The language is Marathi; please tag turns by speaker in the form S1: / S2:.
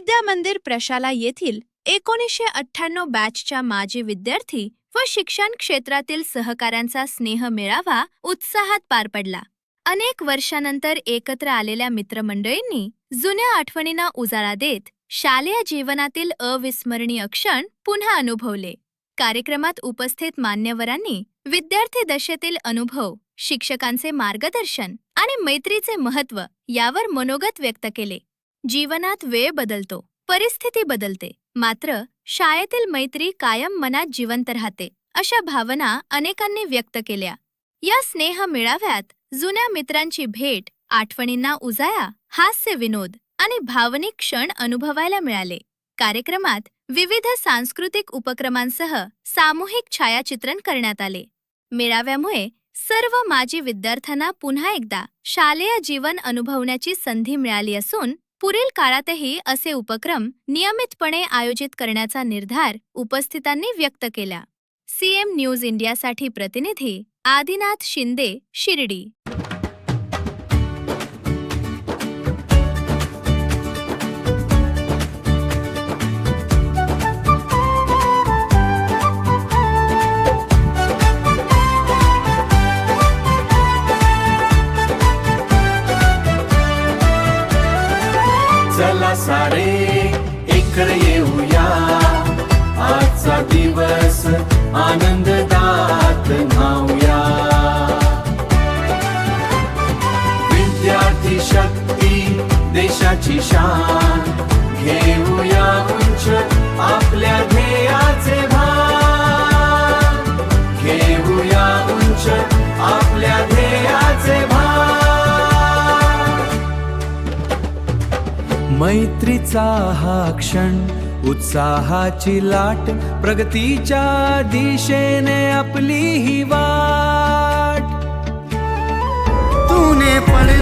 S1: विद्या मंदिर प्रशाला येथील 1998 बॅचच्या माजी विद्यार्थी व शिक्षण क्षेत्रातील सहकाऱ्यांचा स्नेह मेळावा उत्साहात पार पडला. अनेक वर्षांनंतर एकत्र आलेल्या मित्रमंडळींनी जुन्या आठवणींना उजाळा देत शालेय जीवनातील अविस्मरणीय क्षण पुन्हा अनुभवले. कार्यक्रमात उपस्थित मान्यवरांनी विद्यार्थी दशेतील अनुभव, शिक्षकांचे मार्गदर्शन आणि मैत्रीचे महत्त्व यावर मनोगत व्यक्त केले. जीवनात वेळ बदलतो, परिस्थिती बदलते, मात्र शाळेतील मैत्री कायम मनात जिवंत राहते, अशा भावना अनेकांनी व्यक्त केल्या. या स्नेह मेळाव्यात जुन्या मित्रांची भेट, आठवणींना उजाळा, हास्य विनोद आणि भावनिक क्षण अनुभवायला मिळाले. कार्यक्रमात विविध सांस्कृतिक उपक्रमांसह सामूहिक छायाचित्रण करण्यात आले. मेळाव्यामुळे सर्व माजी विद्यार्थ्यांना पुन्हा एकदा शालेय जीवन अनुभवण्याची संधी मिळाली असून पुढील काळातही असे उपक्रम नियमितपणे आयोजित करण्याचा निर्धार उपस्थितांनी व्यक्त केला. सीएम न्यूज इंडियासाठी प्रतिनिधी आदिनाथ शिंदे, शिर्डी.
S2: चला सारे एकत्र येऊया, आजचा दिवस आनंददात न्हाऊया. विद्यार्थी शक्ती देशाची शान, घेऊया उंच आपल्या ध्येयाचे भान, घेऊया उंच आपल्या ध्येयाचे भान. मैत्रीचा हा क्षण, उत्साहाची लाट, प्रगतीच्या दिशेने आपली ही वाट. तूने पळे